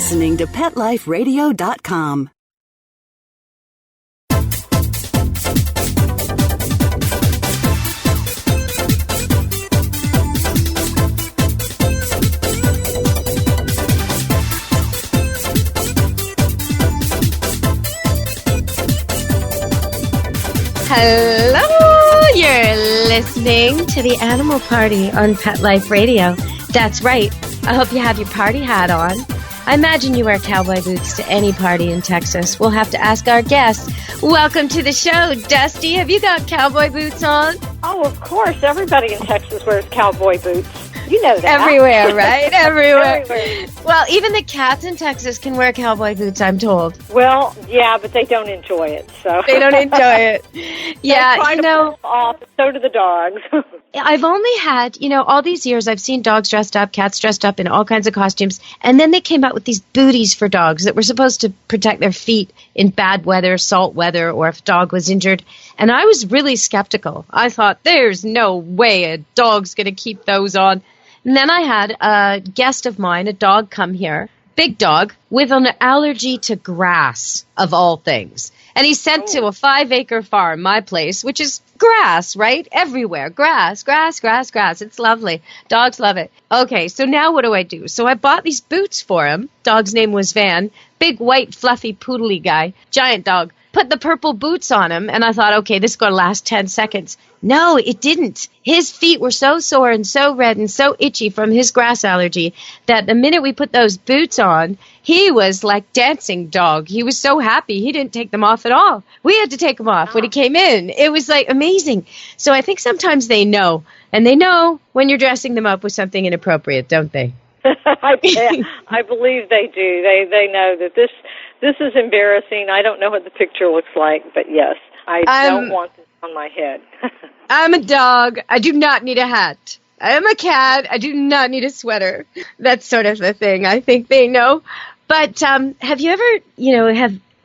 listening to PetLifeRadio.com. Hello, you're listening to the Animal Party on Pet Life Radio. That's right. I hope you have your party hat on. I imagine you wear cowboy boots to any party in Texas. We'll have to ask our guests. Welcome to the show, Dusty. Have you got cowboy boots on? Oh, of course. Everybody in Texas wears cowboy boots. You know that. Everywhere, right? Everywhere. Everywhere. Well, even the cats in Texas can wear cowboy boots, I'm told. Well, yeah, but they don't enjoy it. So they don't enjoy it. Yeah, try to pull it off. So do the dogs. I've only had, all these years I've seen dogs dressed up, cats dressed up in all kinds of costumes, and then they came out with these booties for dogs that were supposed to protect their feet in bad weather, salt weather, or if a dog was injured. And I was really skeptical. I thought, there's no way a dog's going to keep those on. And then I had a guest of mine, a dog, come here, big dog, with an allergy to grass, of all things. And he's sent to a 5-acre farm, my place, which is grass, right? Everywhere. Grass, grass, grass, grass. It's lovely. Dogs love it. Okay, so now what do I do? So I bought these boots for him. Dog's name was Van. Big, white, fluffy, poodly guy. Giant dog. Put the purple boots on him, and I thought, okay, this is going to last 10 seconds. No, it didn't. His feet were so sore and so red and so itchy from his grass allergy that the minute we put those boots on, he was like dancing dog. He was so happy. He didn't take them off at all. We had to take them off when he came in. It was like amazing. So I think sometimes they know, and they know when you're dressing them up with something inappropriate, don't they? I believe they do. They know that this is embarrassing. I don't know what the picture looks like, but yes, I don't want this on my head. I'm a dog. I do not need a hat. I am a cat. I do not need a sweater. That's sort of the thing. I think they know. But have you ever,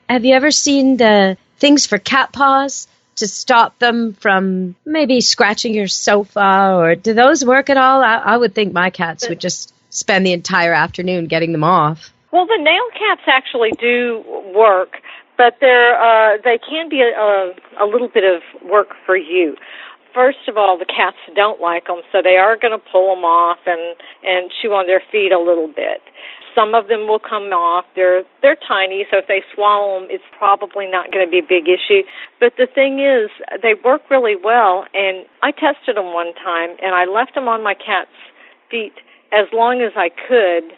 have you ever seen the things for cat paws to stop them from maybe scratching your sofa, or do those work at all? I would think my cats would just spend the entire afternoon getting them off. Well, the nail caps actually do work, but they can be a little bit of work for you. First of all, the cats don't like them, so they are going to pull them off and chew on their feet a little bit. Some of them will come off. They're tiny, so if they swallow them, it's probably not going to be a big issue. But the thing is, they work really well, and I tested them one time, and I left them on my cat's feet as long as I could,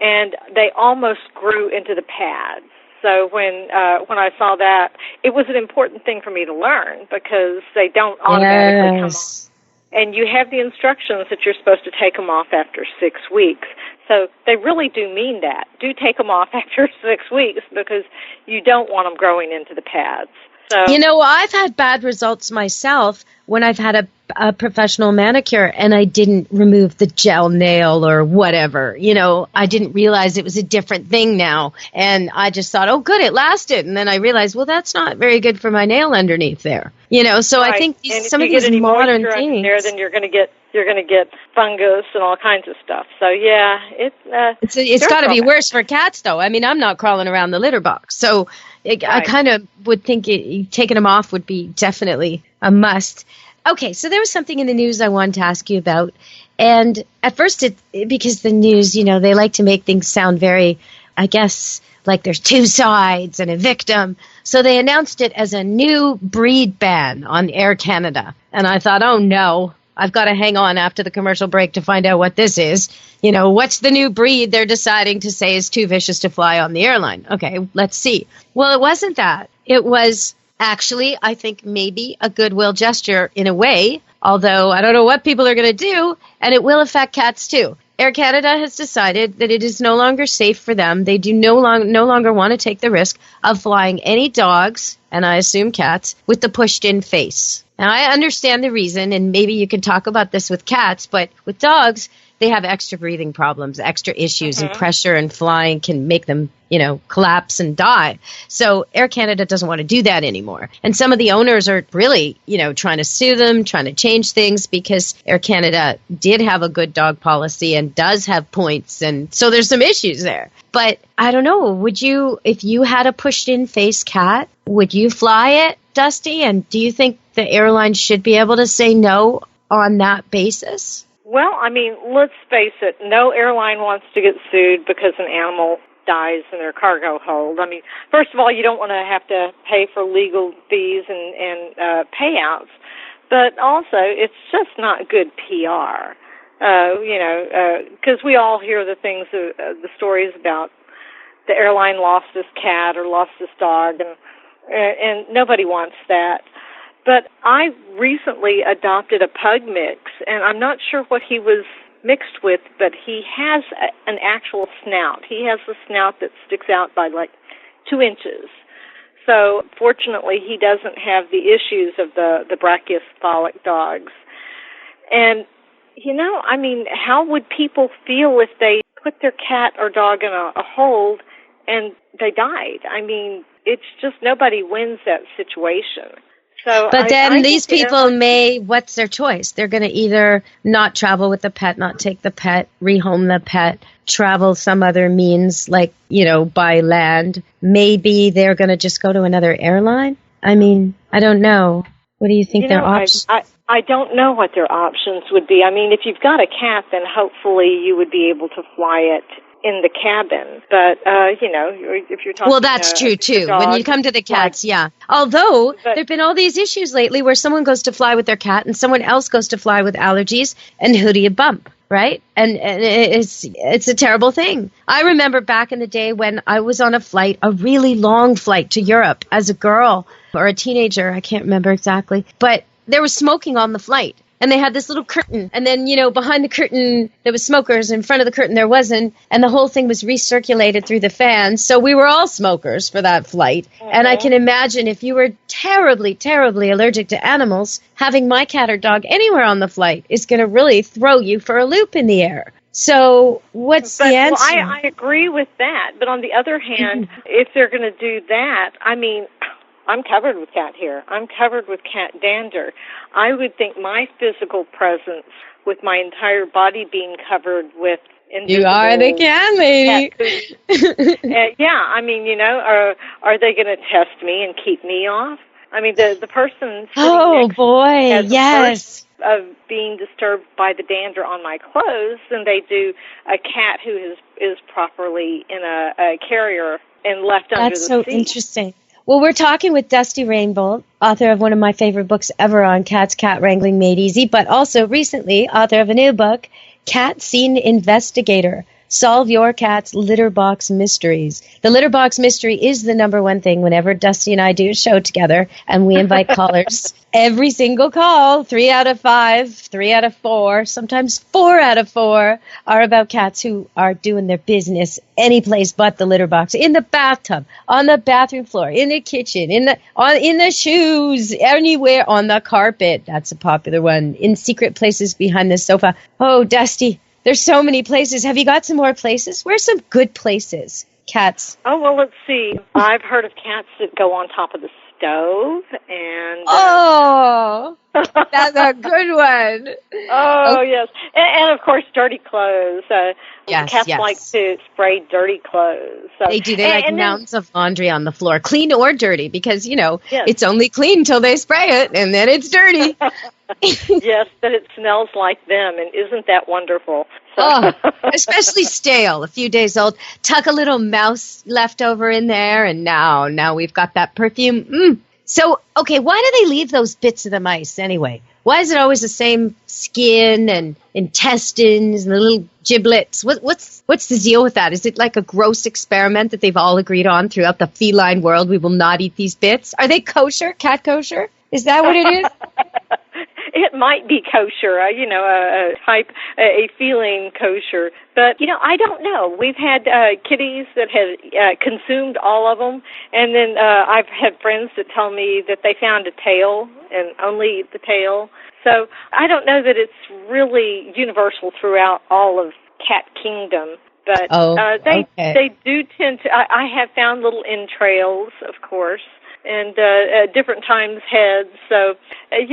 and they almost grew into the pads. So when I saw that, it was an important thing for me to learn because they don't automatically come off. And you have the instructions that you're supposed to take them off after 6 weeks. So they really do mean that. Do take them off after 6 weeks because you don't want them growing into the pads. So, I've had bad results myself when I've had a professional manicure and I didn't remove the gel nail or whatever. I didn't realize it was a different thing now. And I just thought, oh, good, it lasted. And then I realized, well, that's not very good for my nail underneath there. So right. I think some of these modern things. There, then you're going to get fungus and all kinds of stuff. So yeah, it's got to be worse for cats, though. I mean, I'm not crawling around the litter box, so right. I kind of would think taking them off would be definitely a must. Okay, so there was something in the news I wanted to ask you about, and at first because the news, they like to make things sound very, I guess, like there's two sides and a victim. So they announced it as a new breed ban on Air Canada. And I thought, oh no, I've got to hang on after the commercial break to find out what this is. What's the new breed they're deciding to say is too vicious to fly on the airline? Okay, let's see. Well, it wasn't that. It was actually, I think, maybe a goodwill gesture in a way, although I don't know what people are going to do, and it will affect cats too. Air Canada has decided that it is no longer safe for them. They do no longer want to take the risk of flying any dogs, and I assume cats, with the pushed-in face. Now, I understand the reason, and maybe you can talk about this with cats, but with dogs, they have extra breathing problems, extra issues, and pressure and flying can make them, collapse and die. So Air Canada doesn't want to do that anymore. And some of the owners are really, trying to sue them, trying to change things because Air Canada did have a good dog policy and does have points. And so there's some issues there. But I don't know, would you, if you had a pushed-in face cat, would you fly it, Dusty? And do you think the airline should be able to say no on that basis? Well, I mean, let's face it, no airline wants to get sued because an animal dies in their cargo hold. I mean, first of all, you don't want to have to pay for legal fees and payouts, but also it's just not good PR. Because we all hear the things, the stories about the airline lost this cat or lost this dog, and nobody wants that. But I recently adopted a pug mix, and I'm not sure what he was mixed with, but he has an actual snout. He has a snout that sticks out by like 2 inches. So fortunately, he doesn't have the issues of the brachycephalic dogs. And, I mean, how would people feel if they put their cat or dog in a hold and they died? I mean, it's just nobody wins that situation. So but then these people what's their choice? They're going to either not travel with the pet, not take the pet, rehome the pet, travel some other means like, by land. Maybe they're going to just go to another airline. I mean, I don't know. What do you think their options? I don't know what their options would be. I mean, if you've got a cat, then hopefully you would be able to fly it in the cabin. But, if you're talking... Well, that's true, too. When you come to the cats, yeah. Although, there have been all these issues lately where someone goes to fly with their cat and someone else goes to fly with allergies, and who do you bump, right? And it's a terrible thing. I remember back in the day when I was on a flight, a really long flight to Europe as a girl or a teenager, I can't remember exactly, but there was smoking on the flight. And they had this little curtain. And then, behind the curtain, there was smokers. In front of the curtain, there wasn't. And the whole thing was recirculated through the fans. So we were all smokers for that flight. And I can imagine if you were terribly, terribly allergic to animals, having my cat or dog anywhere on the flight is going to really throw you for a loop in the air. So what's the answer? Well, I agree with that. But on the other hand, if they're going to do that, I mean... I'm covered with cat hair. I'm covered with cat dander. I would think my physical presence with my entire body being covered with invisible... You are the cat lady. Yeah, I mean, are they going to test me and keep me off? I mean, the person oh boy, has yes, of being disturbed by the dander on my clothes than they do a cat who is properly in a carrier and left under the seat. That's so interesting. Well, we're talking with Dusty Rainbolt, author of one of my favorite books ever on cats, Cat Wrangling Made Easy, but also recently author of a new book, Cat Scene Investigator. Solve your cat's Litterbox mysteries. The Litterbox mystery is the number one thing whenever Dusty and I do a show together, and we invite callers. Every single call, 3 out of 5, 3 out of 4, sometimes 4 out of 4, are about cats who are doing their business any place but the litter box. In the bathtub, on the bathroom floor, in the kitchen, in the shoes, anywhere, on the carpet. That's a popular one. In secret places behind the sofa. Oh, Dusty. There's so many places. Have you got some more places? Where's some good places? Cats. Oh, well, let's see. I've heard of cats that go on top of the stove and... Oh, that's a good one. Oh, okay. Yes. And, of course, dirty clothes. Yes, cats like to spray dirty clothes. So. They do. They like mountains of laundry on the floor, clean or dirty, because, yes. It's only clean until they spray it, and then it's dirty. Yes, but it smells like them, and isn't that wonderful? So. Oh, especially stale, a few days old. Tuck a little mouse leftover in there, and now we've got that perfume. So, okay, why do they leave those bits of the mice anyway? Why is it always the same skin and intestines and the little giblets? What's the deal with that? Is it like a gross experiment that they've all agreed on throughout the feline world? We will not eat these bits. Are they kosher? Cat kosher? Is that what it is? it might be kosher, a feeling kosher. But, I don't know. We've had kitties that have consumed all of them, and then I've had friends that tell me that they found a tail and only the tail. So I don't know that it's really universal throughout all of cat kingdom. But they do tend to. I have found little entrails, of course, and at different times heads. So, I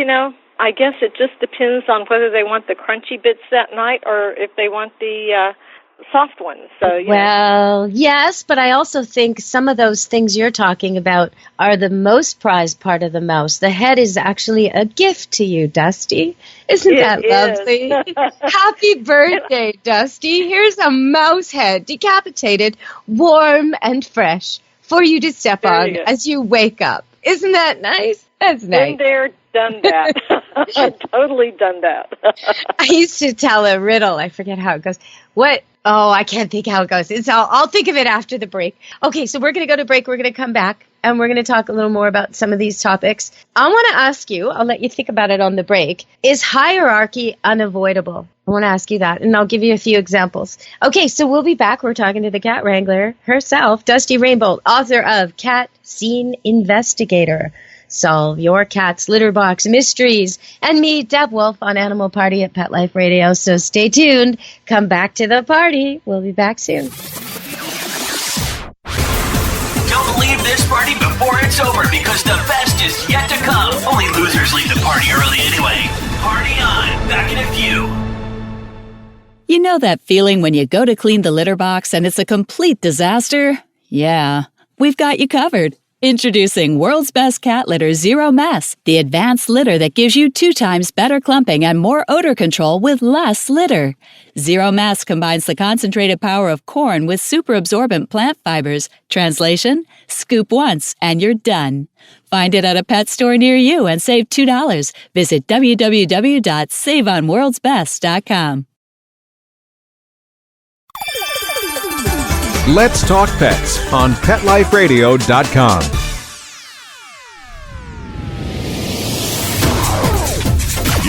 guess it just depends on whether they want the crunchy bits that night or if they want the soft ones. So, well, yes, but I also think some of those things you're talking about are the most prized part of the mouse. The head is actually a gift to you, Dusty. Isn't that lovely? Happy birthday, Dusty. Here's a mouse head, decapitated, warm and fresh, for you to step on as you wake up. Isn't that nice? That's nice. Been there, done that. I've totally done that. I used to tell a riddle. I forget how it goes. What? Oh, I can't think how it goes. I'll think of it after the break. Okay, so we're going to go to break. We're going to come back, and we're going to talk a little more about some of these topics. I want to ask you, I'll let you think about it on the break, is hierarchy unavoidable? I want to ask you that, and I'll give you a few examples. Okay, so we'll be back. We're talking to the cat wrangler herself, Dusty Rainbolt, author of Cat Scene Investigator. Solve your cat's litter box mysteries. And me, Deb Wolfe, on Animal Party at Pet Life Radio. So stay tuned. Come back to the party. We'll be back soon. Don't leave this party before it's over, because the best is yet to come. Only losers leave the party early anyway. Party on. Back in a few. You know that feeling when you go to clean the litter box and it's a complete disaster? Yeah, we've got you covered. Introducing World's Best Cat Litter Zero Mess, the advanced litter that gives you 2 times better clumping and more odor control with less litter. Zero Mess combines the concentrated power of corn with super absorbent plant fibers. Translation, scoop once and you're done. Find it at a pet store near you and save $2. Visit www.saveonworldsbest.com. Let's Talk Pets on PetLifeRadio.com.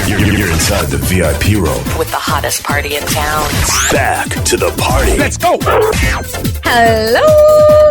You're inside the VIP room with the hottest party in town. Back to the party. Let's go! Hello!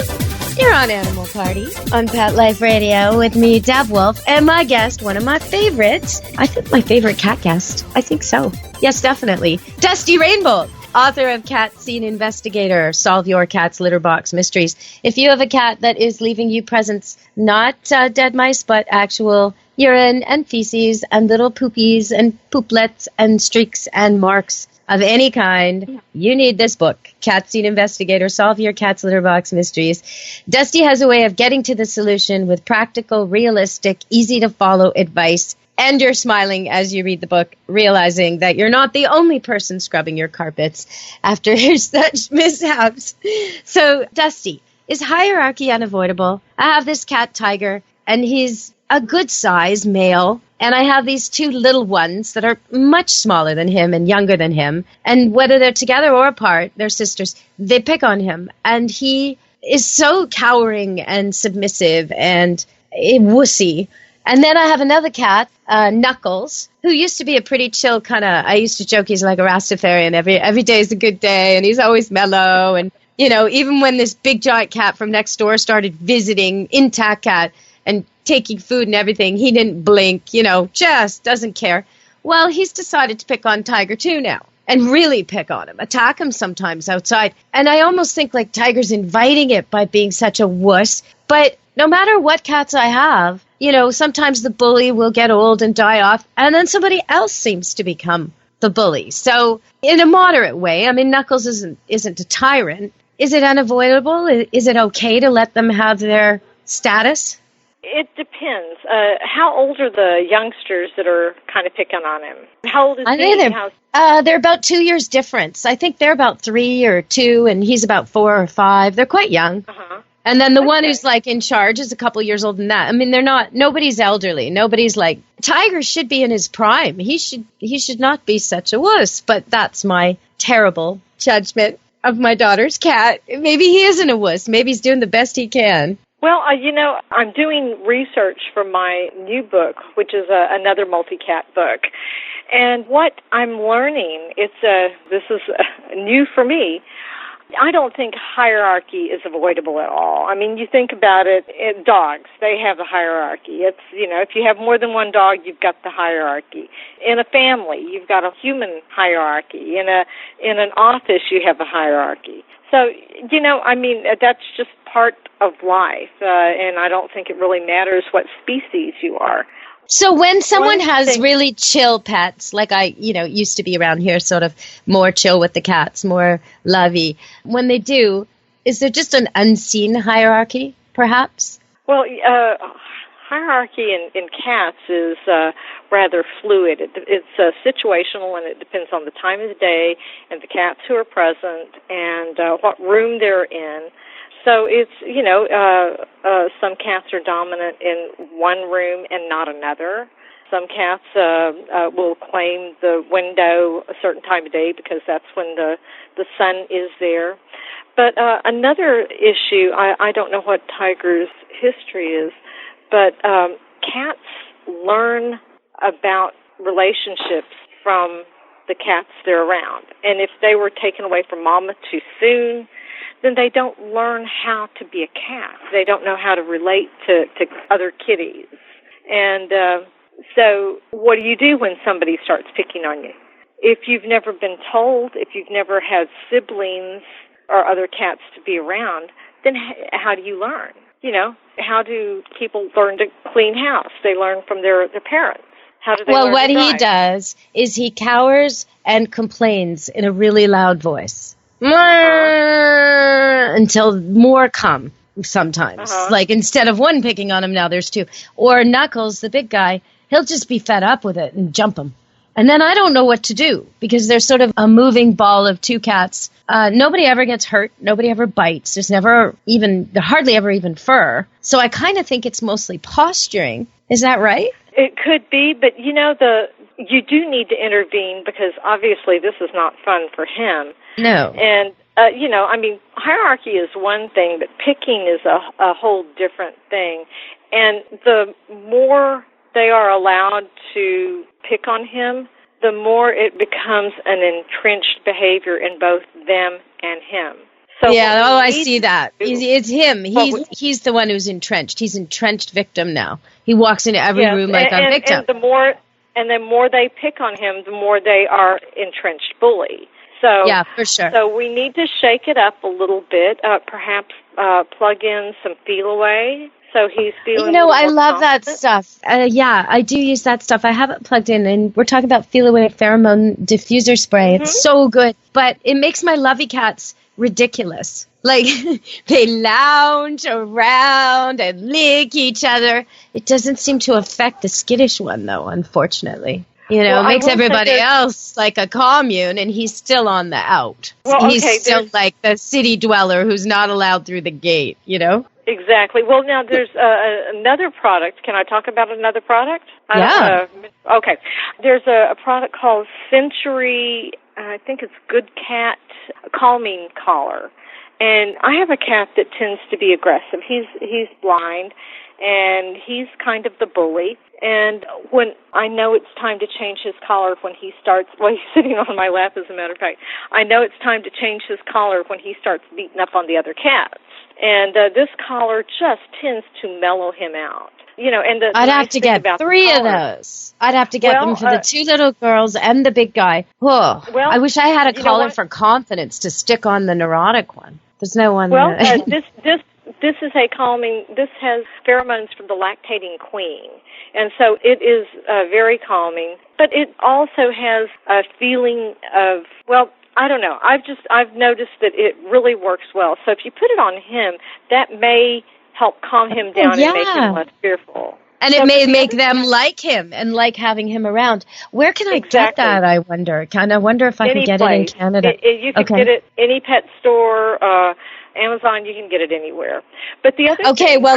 You're on Animal Party on Pet Life Radio with me, Deb Wolfe, and my guest, one of my favorites. I think my favorite cat guest. I think so. Yes, definitely. Dusty Rainbolt, author of Cat Scene Investigator, Solve Your Cat's Litter Box Mysteries. If you have a cat that is leaving you presents, not dead mice, but actual urine and feces and little poopies and pooplets and streaks and marks of any kind, you need this book, Cat Scene Investigator, Solve Your Cat's Litter Box Mysteries. Dusty has a way of getting to the solution with practical, realistic, easy-to-follow advice. And you're smiling as you read the book, realizing that you're not the only person scrubbing your carpets after such mishaps. So, Dusty, is hierarchy unavoidable? I have this cat, Tiger, and he's a good size male. And I have these 2 little ones that are much smaller than him and younger than him. And whether they're together or apart, they're sisters, they pick on him. And he is so cowering and submissive and wussy. And then I have another cat, Knuckles, who used to be a pretty chill kind of, I used to joke he's like a Rastafarian. Every day is a good day, and he's always mellow. And, even when this big giant cat from next door started visiting, intact cat, and taking food and everything, he didn't blink, just doesn't care. Well, he's decided to pick on Tiger too now, and really pick on him, attack him sometimes outside. And I almost think like Tiger's inviting it by being such a wuss. But no matter what cats I have, sometimes the bully will get old and die off, and then somebody else seems to become the bully. So in a moderate way, Knuckles isn't a tyrant. Is it unavoidable? Is it okay to let them have their status? It depends. How old are the youngsters that are kind of picking on him? How old is he? They're about 2 years difference. I think they're about 3 or 2, and he's about 4 or 5. They're quite young. Uh-huh. And then the one who's like in charge is a couple years older than that. They're not, nobody's elderly. Nobody's like, Tiger should be in his prime. He should not be such a wuss. But that's my terrible judgment of my daughter's cat. Maybe he isn't a wuss. Maybe he's doing the best he can. Well, I'm doing research for my new book, which is another multi-cat book. And what I'm learning, this is new for me. I don't think hierarchy is avoidable at all. I mean, you think about it, dogs, they have a hierarchy. It's, if you have more than one dog, you've got the hierarchy. In a family, you've got a human hierarchy. In an office, you have a hierarchy. So, that's just part of life, and I don't think it really matters what species you are. So when someone has really chill pets, like I, used to be around here, sort of more chill with the cats, more lovey, when they do, is there just an unseen hierarchy, perhaps? Well, hierarchy in cats is rather fluid. It's situational, and it depends on the time of the day and the cats who are present and what room they're in. So it's, some cats are dominant in one room and not another. Some cats will claim the window a certain time of day because that's when the sun is there. But another issue, I don't know what Tiger's history is, but cats learn about relationships from the cats they're around. And if they were taken away from mama too soon, then they don't learn how to be a cat. They don't know how to relate to other kitties. And so what do you do when somebody starts picking on you? If you've never been told, if you've never had siblings or other cats to be around, then how do you learn? How do people learn to clean house? They learn from their parents. How do they learn what to drive? he does is he cowers and complains in a really loud voice. Until more come sometimes. Like instead of one picking on him, now there's two. Or Knuckles, the big guy, he'll just be fed up with it and jump him. And then I don't know what to do because there's sort of a moving ball of two cats. Nobody ever gets hurt. Nobody ever bites. There's hardly ever even fur. So I kind of think it's mostly posturing. Is that right? It could be, but you do need to intervene because obviously this is not fun for him. No. And, hierarchy is one thing, but picking is a whole different thing. And the more they are allowed to pick on him, the more it becomes an entrenched behavior in both them and him. So I see that. It's him. He's the one who's entrenched. He's entrenched victim now. He walks into every room like a victim. And the more they pick on him, the more they are entrenched bully. So, yeah, for sure. So we need to shake it up a little bit, perhaps plug in some feel away. So he's feeling I love that stuff. I do use that stuff. I have it plugged in, and we're talking about Feel Away pheromone diffuser spray. Mm-hmm. It's so good, but it makes my lovey cats ridiculous. Like, they lounge around and lick each other. It doesn't seem to affect the skittish one, though, unfortunately. It makes everybody else like a commune, and he's still on the out. He's still like the city dweller who's not allowed through the gate, Exactly. Well, now there's another product. Can I talk about another product? Yeah. Okay. There's a product called Sentry, I think it's Good Cat Calming Collar. And I have a cat that tends to be aggressive. He's blind, and he's kind of the bully. And when I know it's time to change his collar when he starts, he's sitting on my lap, as a matter of fact. I know it's time to change his collar when he starts beating up on the other cats. And this collar just tends to mellow him out. I'd have to get 3 of those. I'd have to get them for the 2 little girls and the big guy. Oh, I wish I had a collar for confidence to stick on the neurotic one. There's no one. Well, this is a calming. This has pheromones from the lactating queen, and so it is very calming. But it also has a feeling of, I don't know. I've noticed that it really works well. So if you put it on him, that may help calm him down and make him less fearful. And it may make them like him and like having him around. Where can I get that, I wonder? I wonder if I can get it in Canada. You can get it any pet store, Amazon, you can get it anywhere. But the other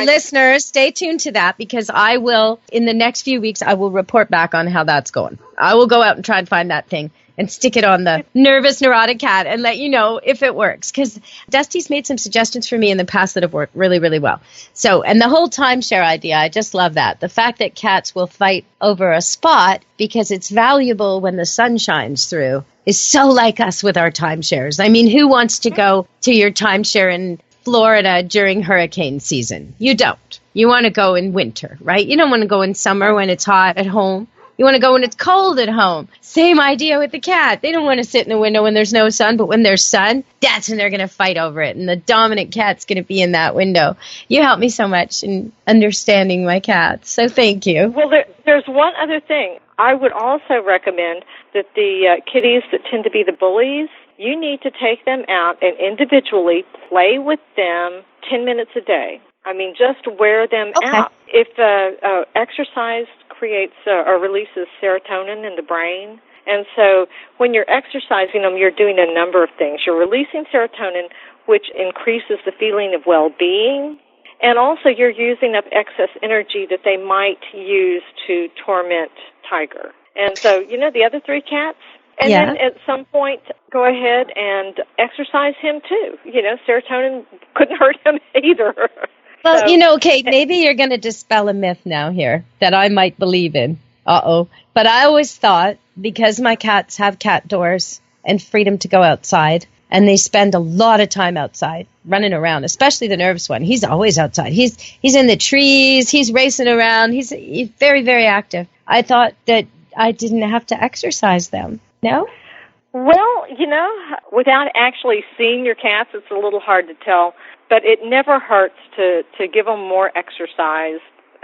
listeners, stay tuned to that because I will, in the next few weeks, I will report back on how that's going. I will go out and try and find that thing and stick it on the nervous, neurotic cat and let you know if it works. Because Dusty's made some suggestions for me in the past that have worked really, really well. So, and the whole timeshare idea, I just love that. The fact that cats will fight over a spot because it's valuable when the sun shines through is so like us with our timeshares. I mean, who wants to go to your timeshare in Florida during hurricane season? You don't. You want to go in winter, right? You don't want to go in summer when it's hot at home. You want to go when it's cold at home. Same idea with the cat. They don't want to sit in the window when there's no sun, but when there's sun, that's when they're going to fight over it. And the dominant cat's going to be in that window. You help me so much in understanding my cats. So thank you. Well, there's one other thing. I would also recommend that the kitties that tend to be the bullies, you need to take them out and individually play with them 10 minutes a day. I mean, just wear them out. If exercise creates or releases serotonin in the brain, and so when you're exercising them, you're doing a number of things. You're releasing serotonin, which increases the feeling of well-being, and also you're using up excess energy that they might use to torment Tiger. And so, the other 3 cats, and then at some point, go ahead and exercise him too. Serotonin couldn't hurt him either. Well, Kate, maybe you're going to dispel a myth now here that I might believe in. But I always thought, because my cats have cat doors and freedom to go outside, and they spend a lot of time outside running around, especially the nervous one. He's always outside. He's in the trees. He's racing around. He's very, very active. I thought that I didn't have to exercise them. No? Well, without actually seeing your cats, it's a little hard to tell. But it never hurts to give them more exercise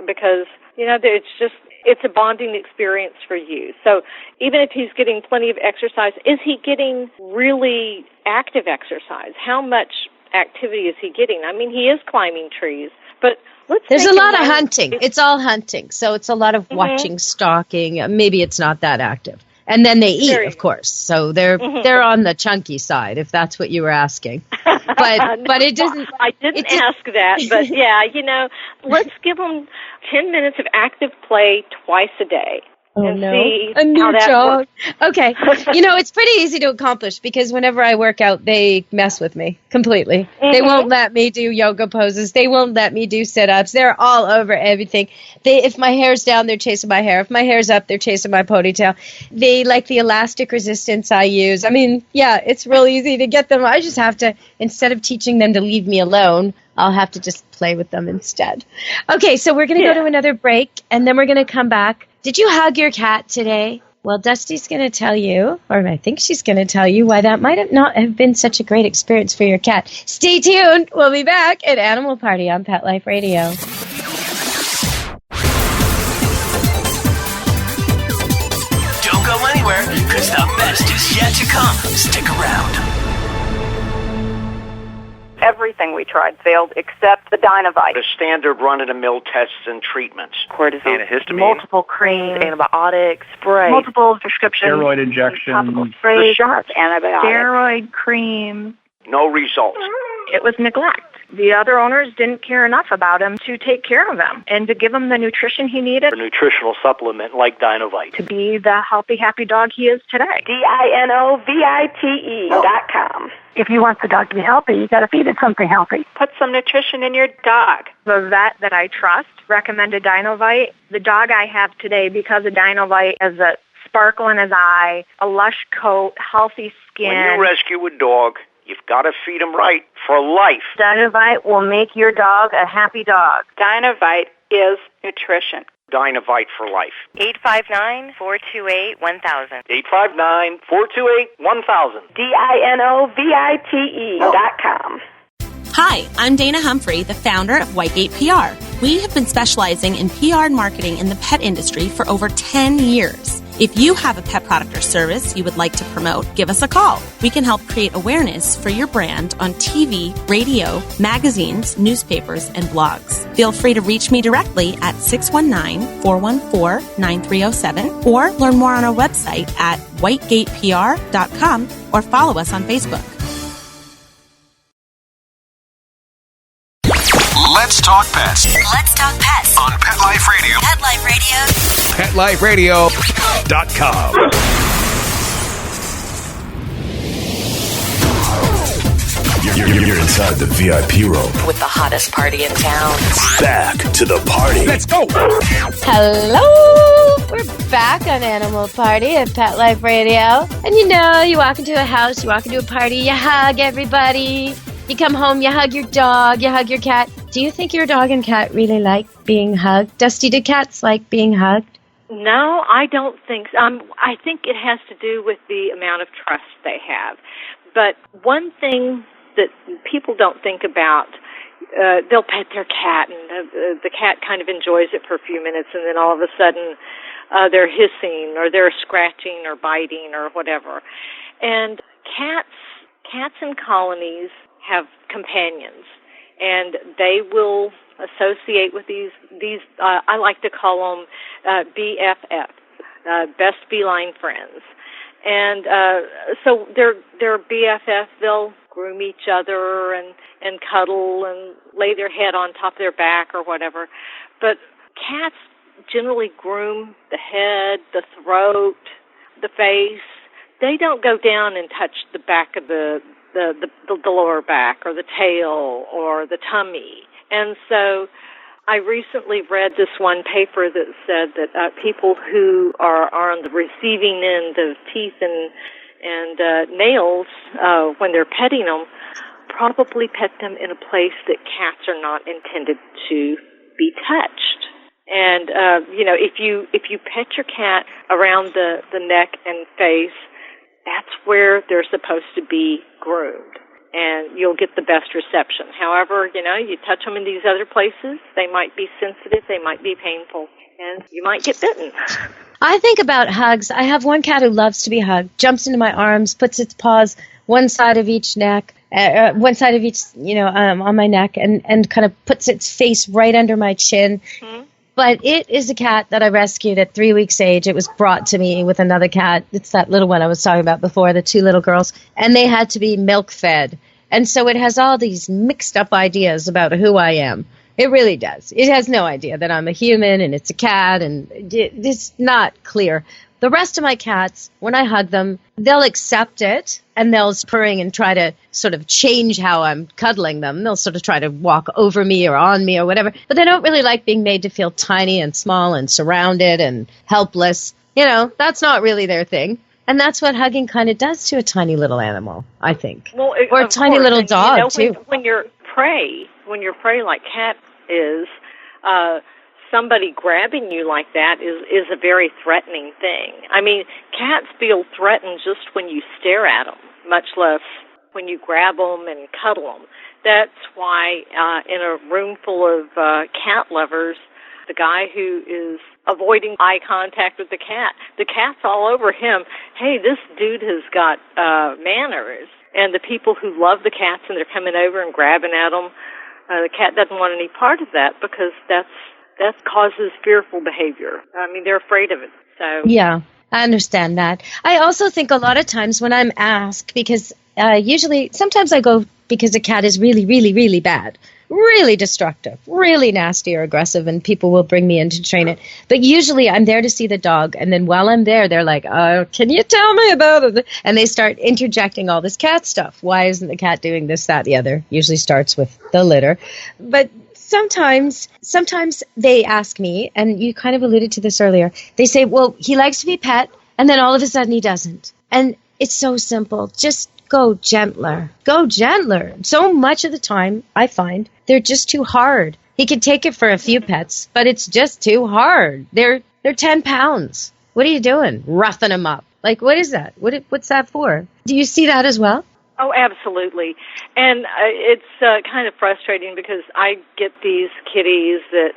because, it's a bonding experience for you. So even if he's getting plenty of exercise, is he getting really active exercise? How much activity is he getting? I mean, he is climbing trees, but there's a lot of hunting. It's all hunting. So it's a lot of watching, stalking. Maybe it's not that active. And then they eat, of course. So they're on the chunky side, if that's what you were asking. But it doesn't. I didn't ask that, but yeah, let's give them 10 minutes of active play twice a day. See a new how that dog. works. Okay. It's pretty easy to accomplish because whenever I work out, they mess with me completely. They won't let me do yoga poses. They won't let me do sit-ups. They're all over everything. If my hair's down, they're chasing my hair. If my hair's up, they're chasing my ponytail. They like the elastic resistance I use. I mean, yeah, it's real easy to get them. I just have to, instead of teaching them to leave me alone, I'll have to just play with them instead. Okay, so we're going to go to another break, and then we're going to come back. Did you hug your cat today? Well, Dusty's going to tell you, or I think she's going to tell you, why that might not have been such a great experience for your cat. Stay tuned. We'll be back at Animal Party on Pet Life Radio. Don't go anywhere, because the best is yet to come. Stick around. Everything we tried failed except the Dynovite. The standard run-of-the-mill tests and treatments. Cortisone. Antihistamine. Multiple creams, antibiotics, spray. Multiple prescriptions. Steroid injections. The shots, antibiotics. Steroid cream. No results. It was neglect. The other owners didn't care enough about him to take care of him and to give him the nutrition he needed. A nutritional supplement like Dynovite. To be the healthy, happy dog he is today. DINOVITE.com. If you want the dog to be healthy, you got to feed it something healthy. Put some nutrition in your dog. The vet that I trust recommended Dynovite. The dog I have today, because of Dynovite, has a sparkle in his eye, a lush coat, healthy skin. When you rescue a dog, you've got to feed him right for life. Dynovite will make your dog a happy dog. Dynovite is nutrition. Dynovite for life. 859-428-1000. 859-428-1000. DINOVITE.com. Hi, I'm Dana Humphrey, the founder of Whitegate PR. We have been specializing in PR and marketing in the pet industry for over 10 years. If you have a pet product or service you would like to promote, give us a call. We can help create awareness for your brand on TV, radio, magazines, newspapers, and blogs. Feel free to reach me directly at 619-414-9307 or learn more on our website at whitegatepr.com or follow us on Facebook. Let's talk pets. Let's talk pets On Pet Life Radio. Pet Life Radio. PetLifeRadio.com. You're inside the VIP room. With the hottest party in town. Back to the party. Let's go. Hello! We're back on Animal Party at Pet Life Radio. And you walk into a house, you walk into a party, you hug everybody. You come home, you hug your dog, you hug your cat. Do you think your dog and cat really like being hugged? Dusty, do cats like being hugged? No, I don't think so. I think it has to do with the amount of trust they have. But one thing that people don't think about, they'll pet their cat, and the cat kind of enjoys it for a few minutes, and then all of a sudden they're hissing or they're scratching or biting or whatever. And cats in colonies have companions, and they will associate with these I like to call them BFF, best feline friends. And so they're BFF. They'll groom each other and cuddle and lay their head on top of their back or whatever. But cats generally groom the head, the throat, the face. They don't go down and touch the back of the lower back or the tail or the tummy. And so I recently read this one paper that said that people who are on the receiving end of teeth and nails when they're petting them probably pet them in a place that cats are not intended to be touched. And if you pet your cat around the neck and face, that's where they're supposed to be groomed, and you'll get the best reception. However, you touch them in these other places, they might be sensitive, they might be painful, and you might get bitten. I think about hugs. I have one cat who loves to be hugged, jumps into my arms, puts its paws one side of each neck, on my neck, and kind of puts its face right under my chin. Mm-hmm. But it is a cat that I rescued at 3 weeks age. It was brought to me with another cat. It's that little one I was talking about before, the two little girls. And they had to be milk fed. And so it has all these mixed up ideas about who I am. It really does. It has no idea that I'm a human and it's a cat, and it's not clear. The rest of my cats, when I hug them, they'll accept it, and they'll purring and try to sort of change how I'm cuddling them. They'll sort of try to walk over me or on me or whatever. But they don't really like being made to feel tiny and small and surrounded and helpless. That's not really their thing. And that's what hugging kind of does to a tiny little animal, I think. Well, or a tiny little dog, too. When you're prey like cat is, somebody grabbing you like that is a very threatening thing. I mean, cats feel threatened just when you stare at them, much less when you grab them and cuddle them. That's why in a room full of cat lovers, the guy who is avoiding eye contact with the cat's all over him. Hey, this dude has got manners. And the people who love the cats and they're coming over and grabbing at them, the cat doesn't want any part of that because that causes fearful behavior. I mean, they're afraid of it. So yeah, I understand that. I also think a lot of times when I'm asked, because sometimes I go because a cat is really, really, really bad, really destructive, really nasty or aggressive, and people will bring me in to train it. But usually I'm there to see the dog, and then while I'm there, they're like, can you tell me about it? And they start interjecting all this cat stuff. Why isn't the cat doing this, that, the other? Usually starts with the litter. But sometimes they ask me, and you kind of alluded to this earlier, they say, well, he likes to be pet, and then all of a sudden he doesn't. And it's so simple. Just go gentler. Go gentler. So much of the time, I find, they're just too hard. He can take it for a few pets, but it's just too hard. They're 10 pounds. What are you doing? Roughing them up. Like, what is that? What's that for? Do you see that as well? Oh, absolutely. And it's kind of frustrating because I get these kitties that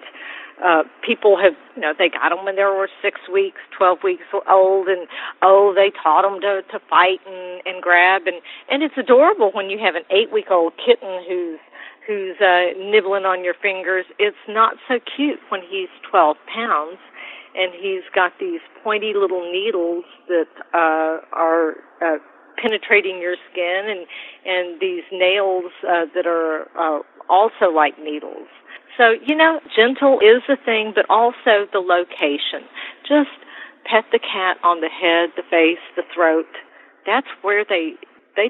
people have, they got them when they were 6 weeks, 12 weeks old, and, they taught them to fight and grab. And it's adorable when you have an 8-week-old kitten who's nibbling on your fingers. It's not so cute when he's 12 pounds, and he's got these pointy little needles that are penetrating your skin, and these nails that are also like needles. So, gentle is the thing, but also the location. Just pet the cat on the head, the face, the throat. That's where they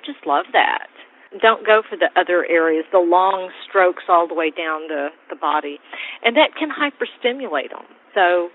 just love that. don't go for the other areas, the long strokes all the way down the body. And that can hyperstimulate them. So,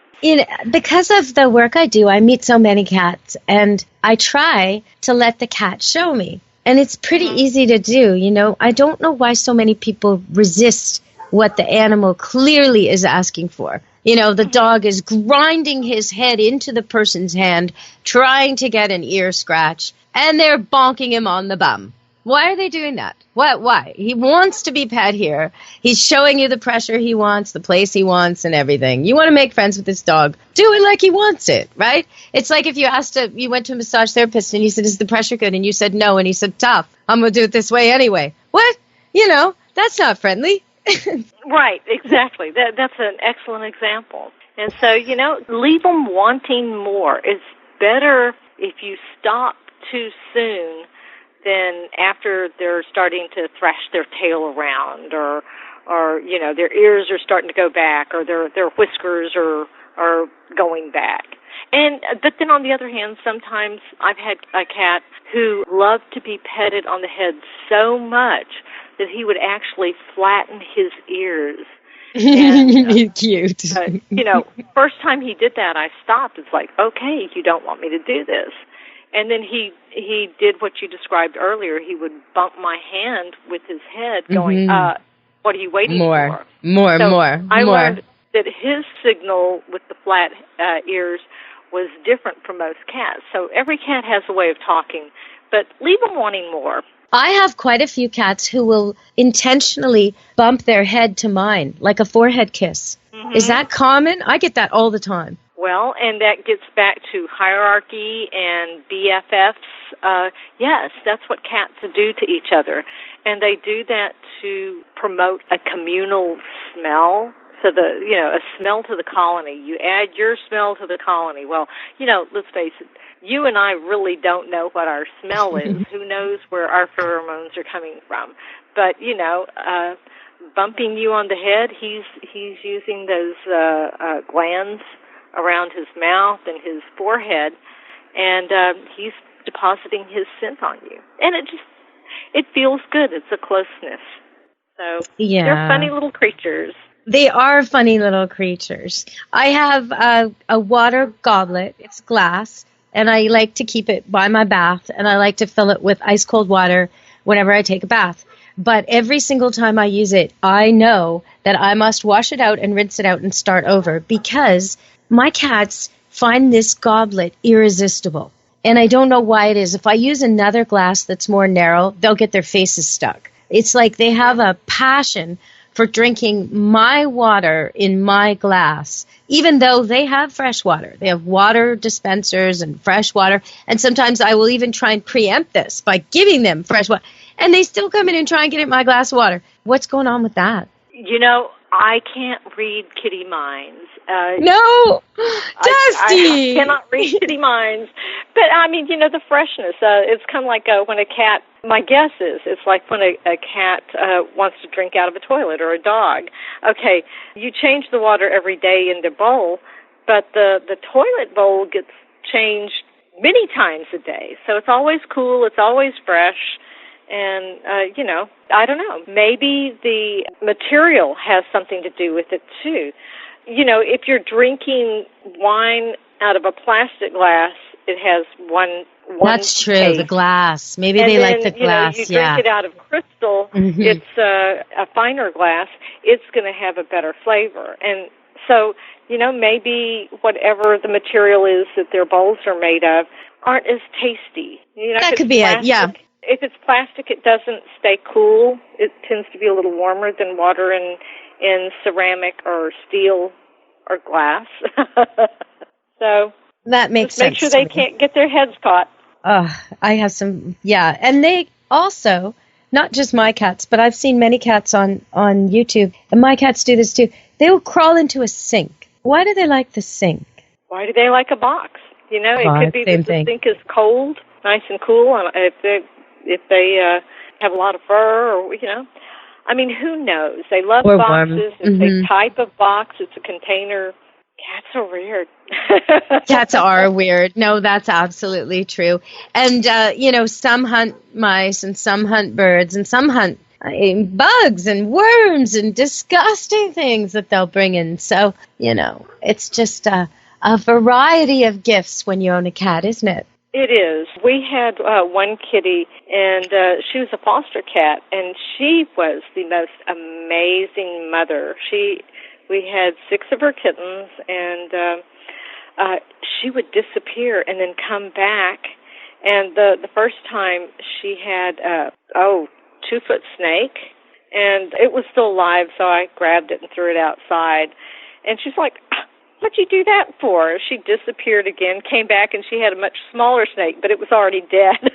because of the work I do, I meet so many cats, and I try to let the cat show me. And it's pretty easy to do, you know. I don't know why so many people resist what the animal clearly is asking for. You know, the dog is grinding his head into the person's hand, trying to get an ear scratch, and they're bonking him on the bum. Why are they doing that? Why? He wants to be pet here. He's showing you the pressure he wants, the place he wants, and everything. You want to make friends with this dog. Do it like he wants it, right? It's like if you went to a massage therapist and you said, is the pressure good? And you said no, and he said, tough. I'm going to do it this way anyway. What? You know, that's not friendly. Right, exactly. That's an excellent example. And so, you know, leave them wanting more. It's better if you stop too soon than after they're starting to thrash their tail around, or you know, their ears are starting to go back, or their whiskers are going back. But then on the other hand, sometimes I've had a cat who loved to be petted on the head so much that he would actually flatten his ears. And, cute. You know, first time he did that, I stopped. It's like, okay, you don't want me to do this. And then he did what you described earlier. He would bump my hand with his head going, what are you waiting for? More. I learned that his signal with the flat ears was different from most cats. So every cat has a way of talking, but leave them wanting more. I have quite a few cats who will intentionally bump their head to mine, like a forehead kiss. Mm-hmm. Is that common? I get that all the time. Well, and that gets back to hierarchy and BFFs. Yes, that's what cats do to each other. And they do that to promote a communal smell. So a smell to the colony. You add your smell to the colony. Well, you know, let's face it, you and I really don't know what our smell is. Who knows where our pheromones are coming from? But, you know, bumping you on the head, he's using those glands around his mouth and his forehead, and he's depositing his scent on you. And it feels good. It's a closeness. So they're funny little creatures. They are funny little creatures. I have a water goblet. It's glass, and I like to keep it by my bath, and I like to fill it with ice cold water whenever I take a bath. But every single time I use it, I know that I must wash it out and rinse it out and start over, because my cats find this goblet irresistible. And I don't know why it is. If I use another glass that's more narrow, they'll get their faces stuck. It's like they have a passion for drinking my water in my glass, even though they have fresh water. They have water dispensers and fresh water. And sometimes I will even try and preempt this by giving them fresh water. And they still come in and try and get in my glass of water. What's going on with that? You know, I can't read kitty minds. No! Dusty! I cannot read kitty minds. But, I mean, you know, the freshness. It's kind of like when a cat, my guess is, it's like when a cat wants to drink out of a toilet, or a dog. Okay, you change the water every day in the bowl, but the toilet bowl gets changed many times a day. So it's always cool, it's always fresh. And, you know, I don't know. Maybe the material has something to do with it, too. You know, if you're drinking wine out of a plastic glass, it has one That's true, taste. The glass. Maybe and they then, like the glass, you drink it out of crystal, it's a finer glass, it's going to have a better flavor. And so, you know, maybe whatever the material is that their bowls are made of aren't as tasty. You know, that could be plastic, it, yeah. If it's plastic, it doesn't stay cool. It tends to be a little warmer than water in ceramic or steel or glass. So that makes sense. Make sure they can't get their heads caught. I have some, and they also, not just my cats, but I've seen many cats on YouTube, and my cats do this too. They will crawl into a sink. Why do they like the sink? Why do they like a box? You know, it could be that the sink is cold, nice and cool, and if they have a lot of fur, or, you know. I mean, who knows? They love or boxes. Warm. It's a type of box. It's a container. Cats are weird. Cats are weird. No, that's absolutely true. And, some hunt mice and some hunt birds and some hunt bugs and worms and disgusting things that they'll bring in. So, it's just a variety of gifts when you own a cat, isn't it? It is. We had one kitty, and she was a foster cat, and she was the most amazing mother. We had 6 of her kittens, and she would disappear and then come back. And the first time she had 2-foot snake, and it was still alive, so I grabbed it and threw it outside. And she's like, "What'd you do that for?" She disappeared again, came back, and she had a much smaller snake, but it was already dead.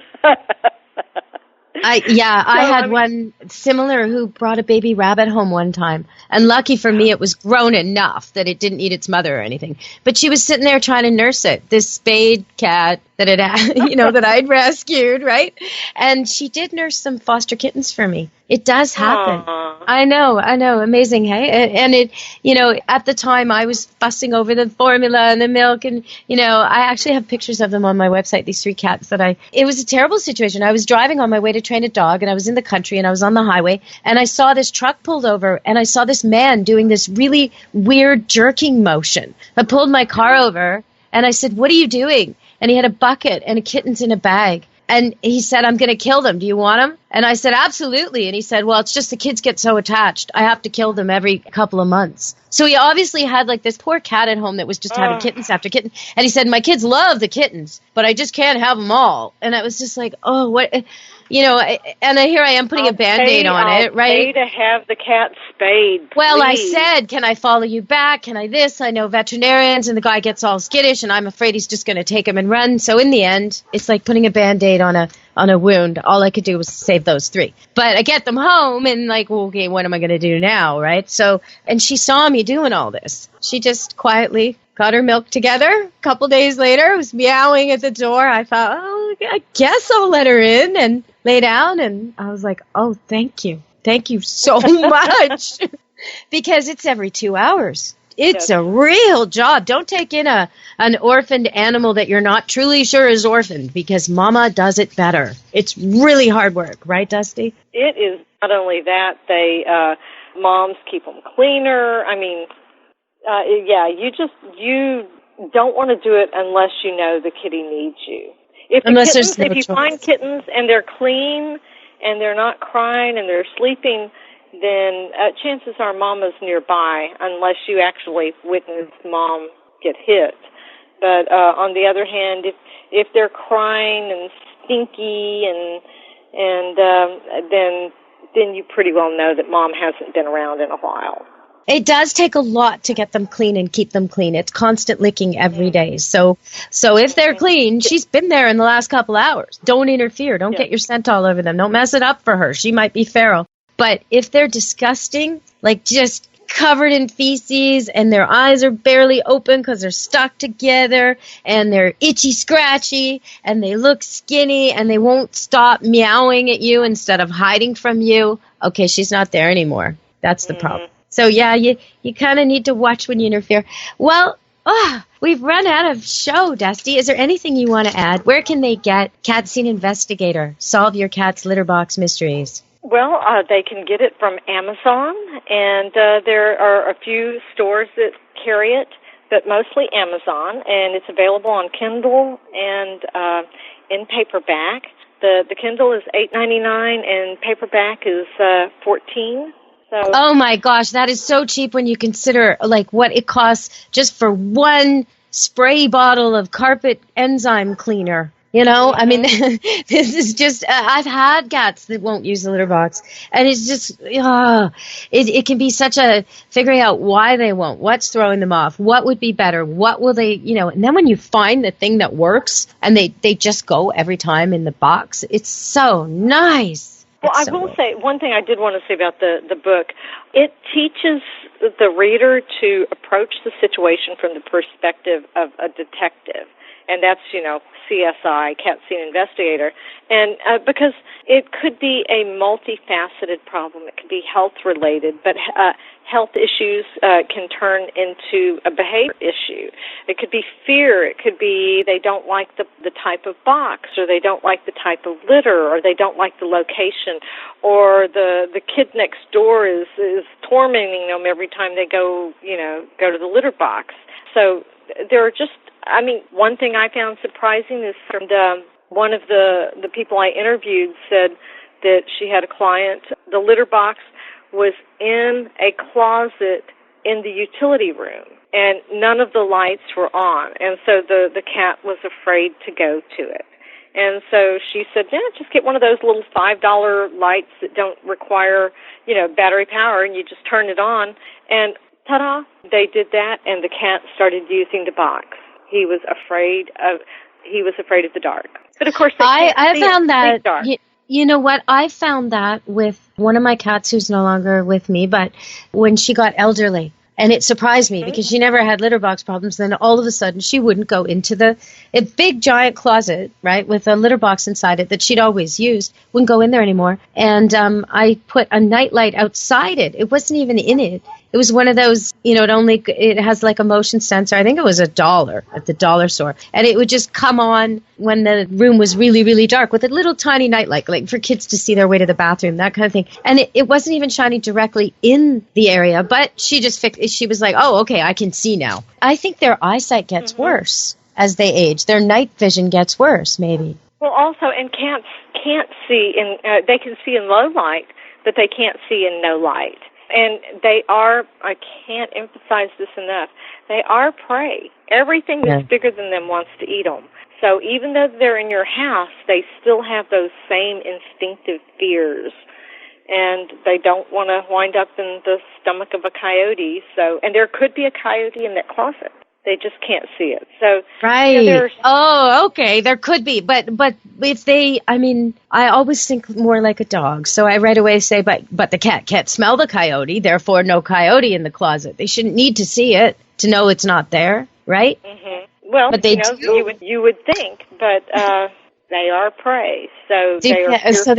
I had one similar who brought a baby rabbit home one time. And lucky for me, it was grown enough that it didn't eat its mother or anything. But she was sitting there trying to nurse it, this spayed cat that it had, that I'd rescued, right? And she did nurse some foster kittens for me. It does happen. Aww. I know. Amazing, hey? And it, at the time I was fussing over the formula and the milk and, I actually have pictures of them on my website, these 3 cats it was a terrible situation. I was driving on my way to train a dog and I was in the country and I was on the highway and I saw this truck pulled over and I saw this man doing this really weird jerking motion. I pulled my car over and I said, "What are you doing?" And he had a bucket and a kitten's in a bag. And he said, "I'm going to kill them. Do you want them?" And I said, "Absolutely." And he said, "Well, it's just the kids get so attached. I have to kill them every couple of months." So he obviously had like this poor cat at home that was just having kittens after kitten. And he said, "My kids love the kittens, but I just can't have them all." And I was just like, oh, what? And here I am putting a Band-Aid on it, right? I'll pay to have the cat spayed, please. Well, I said, "Can I follow you back? Can I this? I know veterinarians." And the guy gets all skittish, and I'm afraid he's just going to take him and run. So in the end, it's like putting a Band-Aid on a wound. All I could do was save those 3. But I get them home, and like, well, okay, what am I going to do now, right? So, and she saw me doing all this. She just quietly got her milk together. A couple days later, was meowing at the door. I thought, oh, I guess I'll let her in and lay down. And I was like, oh, thank you. Thank you so much. Because it's every 2 hours. It's a real job. Don't take in an orphaned animal that you're not truly sure is orphaned because Mama does it better. It's really hard work, right, Dusty? It is not only that, moms keep them cleaner. I mean, you don't want to do it unless you know the kitty needs you. If you find kittens and they're clean and they're not crying and they're sleeping, then chances are Mama's nearby, unless you actually witness Mom get hit. But on the other hand, if they're crying and stinky and then you pretty well know that Mom hasn't been around in a while. It does take a lot to get them clean and keep them clean. It's constant licking every day. So if they're clean, she's been there in the last couple hours. Don't interfere. Don't get your scent all over them. Don't mess it up for her. She might be feral. But if they're disgusting, like just covered in feces and their eyes are barely open because they're stuck together and they're itchy, scratchy and they look skinny and they won't stop meowing at you instead of hiding from you, okay, she's not there anymore. That's the problem. So, yeah, you kind of need to watch when you interfere. Well, we've run out of show, Dusty. Is there anything you want to add? Where can they get Cat Scene Investigator? Solve your cat's litter box mysteries. Well, they can get it from Amazon, and there are a few stores that carry it, but mostly Amazon, and it's available on Kindle and in paperback. The Kindle is $8.99, and paperback is $14. So, oh my gosh, that is so cheap when you consider like what it costs just for one spray bottle of carpet enzyme cleaner. I mean, this is just, I've had cats that won't use the litter box. And it's just, it can be such a figuring out why they won't, what's throwing them off, what would be better, what will they, and then when you find the thing that works and they just go every time in the box, it's so nice. Well, I will say, one thing I did want to say about the book, it teaches the reader to approach the situation from the perspective of a detective. and that's, CSI, Cat Scene Investigator. And because it could be a multifaceted problem. It could be health-related, but health issues can turn into a behavior issue. It could be fear. It could be they don't like the type of box, or they don't like the type of litter, or they don't like the location, or the kid next door is tormenting them every time they go to the litter box. So there are just, one thing I found surprising is from one of the people I interviewed said that she had a client, the litter box was in a closet in the utility room, and none of the lights were on, and so the cat was afraid to go to it. And so she said, just get one of those little $5 lights that don't require, battery power, and you just turn it on, and ta-da, they did that, and the cat started using the box. He was afraid of the dark. But of course, I found that. You know what? I found that with one of my cats who's no longer with me, but when she got elderly. And it surprised me because she never had litter box problems. Then all of a sudden she wouldn't go into a big giant closet, right, with a litter box inside it that she'd always used, wouldn't go in there anymore. And I put a nightlight outside it. It wasn't even in it. It was one of those, it has like a motion sensor. I think it was $1 at the dollar store. And it would just come on when the room was really, really dark with a little tiny nightlight, like for kids to see their way to the bathroom, that kind of thing. And it wasn't even shining directly in the area, but she was like, oh, okay, I can see now. I think their eyesight gets worse as they age. Their night vision gets worse, maybe. Well, also, and cats can't see they can see in low light, but they can't see in no light. And they are, I can't emphasize this enough, they are prey. Everything that's bigger than them wants to eat them. So even though they're in your house, they still have those same instinctive fears. And they don't want to wind up in the stomach of a coyote. So, and there could be a coyote in that closet. They just can't see it. So, right. Okay. There could be, but if they, I always think more like a dog. So I right away say, but the cat can't smell the coyote. Therefore, no coyote in the closet. They shouldn't need to see it to know it's not there, right? Mm-hmm. Well, but they do. You would think, but they are prey. So they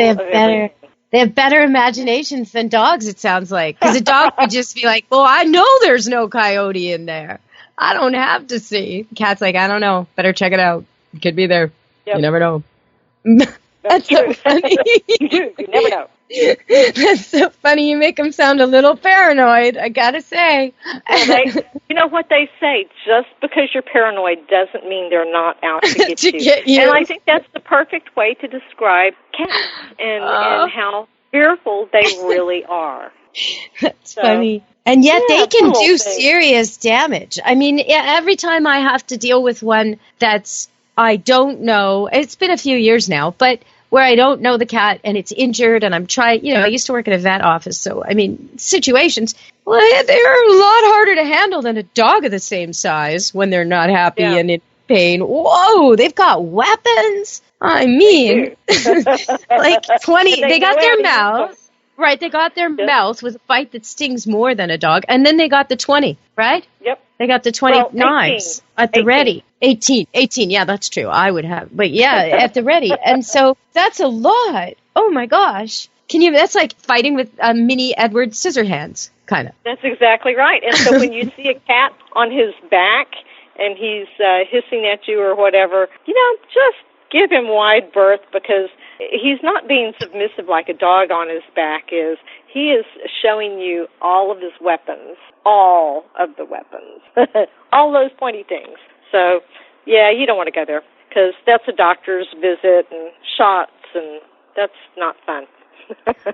have better. They have better imaginations than dogs, it sounds like. Because a dog would just be like, well, I know there's no coyote in there. I don't have to see. The cat's like, I don't know. Better check it out. It could be there. Yep. You never know. That's so funny. You never know. That's so funny. You make them sound a little paranoid, I gotta say. You know what they say? Just because you're paranoid doesn't mean they're not out to get to get you. And I think that's the perfect way to describe cats and how fearful they really are. That's funny. And yet they can do serious damage. Every time I have to deal with one I don't know, it's been a few years now, but where I don't know the cat and it's injured and I'm trying, I used to work in a vet office. So, situations, well, they're a lot harder to handle than a dog of the same size when they're not happy and in pain. Whoa, they've got weapons. Like 20, they got their mouth. Right, they got their mouth with a bite that stings more than a dog, and then they got the 20, right? Yep. They got the 20 knives at the ready. 18, yeah, that's true. I would have, but yeah, at the ready. And so that's a lot. Oh my gosh. That's like fighting with mini Edward Scissorhands, kind of. That's exactly right. And so when you see a cat on his back and he's hissing at you or whatever, just give him wide berth, because he's not being submissive like a dog on his back is. He is showing you all of his weapons, all of the weapons, all those pointy things. So, yeah, you don't want to go there, because that's a doctor's visit and shots, and that's not fun.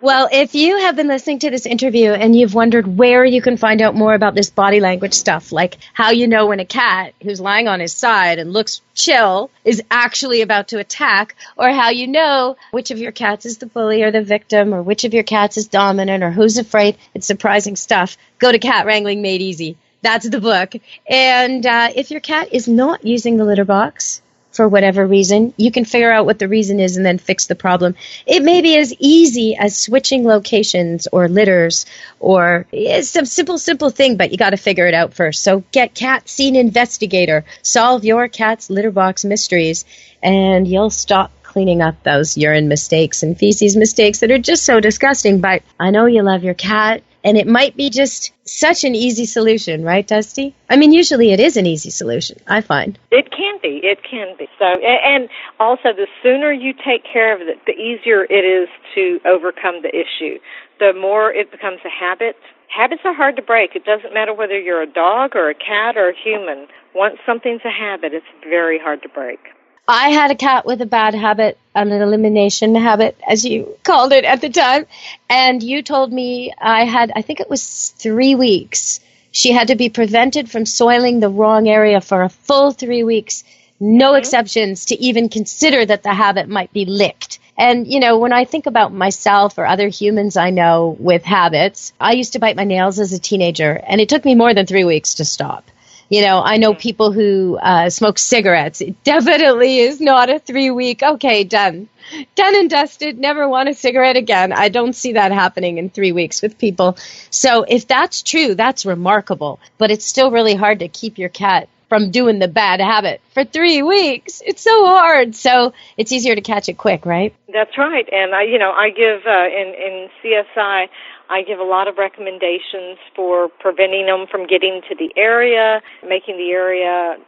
Well, if you have been listening to this interview and you've wondered where you can find out more about this body language stuff, like how you know when a cat who's lying on his side and looks chill is actually about to attack, or how you know which of your cats is the bully or the victim, or which of your cats is dominant, or who's afraid, it's surprising stuff, go to Cat Wrangling Made Easy. That's the book. And if your cat is not using the litter box, for whatever reason, you can figure out what the reason is and then fix the problem. It may be as easy as switching locations or litters, or it's some simple thing, but you got to figure it out first. So get Cat Scene Investigator. Solve your cat's litter box mysteries, and you'll stop cleaning up those urine mistakes and feces mistakes that are just so disgusting. But I know you love your cat, and it might be just such an easy solution, right, Dusty? I mean, usually it is an easy solution, I find. It can be. It can be. So, and also, the sooner you take care of it, the easier it is to overcome the issue. The more it becomes a habit. Habits are hard to break. It doesn't matter whether you're a dog or a cat or a human. Once something's a habit, it's very hard to break. I had a cat with a bad habit, an elimination habit, as you called it at the time. And you told me I think it was 3 weeks. She had to be prevented from soiling the wrong area for a full 3 weeks. No exceptions to even consider that the habit might be licked. And, you know, when I think about myself or other humans I know with habits, I used to bite my nails as a teenager, and it took me more than 3 weeks to stop. You know, I know people who smoke cigarettes. It definitely is not a 3-week, okay, done and dusted, never want a cigarette again. I don't see that happening in 3 weeks with people. So if that's true, that's remarkable. But it's still really hard to keep your cat from doing the bad habit for 3 weeks. It's so hard. So it's easier to catch it quick, right? That's right. And I give in CSI, I give a lot of recommendations for preventing them from getting to the area, making the area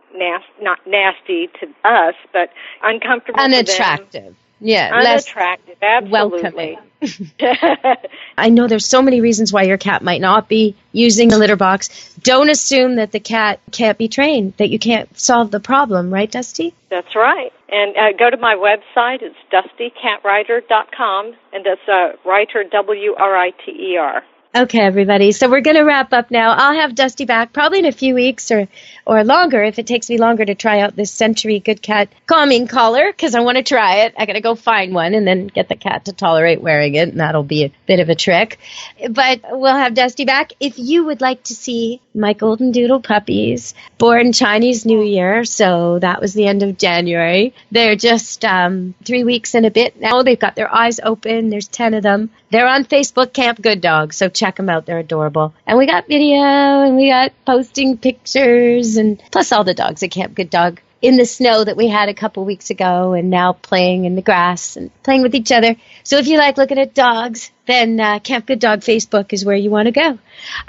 not nasty to us, but uncomfortable unattractive. For them. Yeah, unattractive, absolutely. I know there's so many reasons why your cat might not be using the litter box. Don't assume that the cat can't be trained, that you can't solve the problem, right, Dusty? That's right. And go to my website. It's dustycatwriter.com, and that's writer, W-R-I-T-E-R. Okay, everybody. So we're going to wrap up now. I'll have Dusty back probably in a few weeks or longer if it takes me longer to try out this Sentry Good Cat calming collar, because I want to try it. I got to go find one and then get the cat to tolerate wearing it, and that'll be a bit of a trick. But we'll have Dusty back. If you would like to see my golden doodle puppies, born Chinese New Year, so that was the end of January. They're just 3 weeks and a bit now. They've got their eyes open. There's 10 of them. They're on Facebook, Camp Good Dog, so check them out. They're adorable. And we got video, and we got posting pictures, and plus all the dogs at Camp Good Dog in the snow that we had a couple weeks ago, and now playing in the grass and playing with each other. So if you like looking at dogs, then Camp Good Dog Facebook is where you want to go.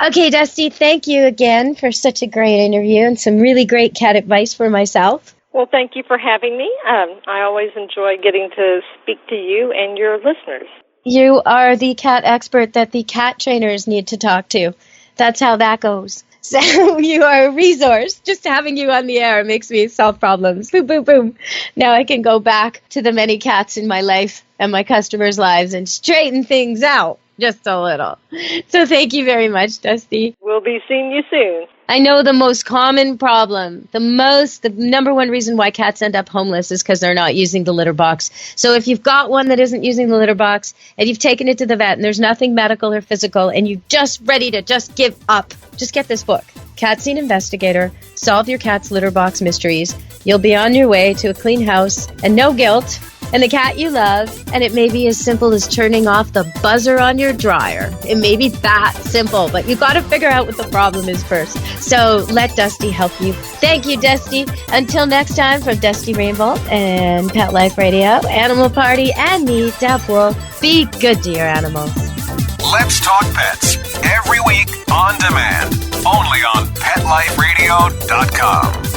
Okay, Dusty, thank you again for such a great interview and some really great cat advice for myself. Well, thank you for having me. I always enjoy getting to speak to you and your listeners. You are the cat expert that the cat trainers need to talk to. That's how that goes. So you are a resource. Just having you on the air makes me solve problems. Boom, boom, boom. Now I can go back to the many cats in my life and my customers' lives and straighten things out just a little. So thank you very much, Dusty. We'll be seeing you soon. I know the most common problem, the number one reason why cats end up homeless is because they're not using the litter box. So if you've got one that isn't using the litter box and you've taken it to the vet and there's nothing medical or physical and you're just ready to just give up, just get this book, Cat Scene Investigator, Solve Your Cat's Litter Box Mysteries. You'll be on your way to a clean house and no guilt and the cat you love, and it may be as simple as turning off the buzzer on your dryer. It may be that simple, but you've got to figure out what the problem is first. So let Dusty help you. Thank you, Dusty. Until next time, from Dusty Rainbolt and Pet Life Radio, Animal Party, and me, Deb Wolfe, be good to your animals. Let's Talk Pets, every week on demand, only on PetLifeRadio.com.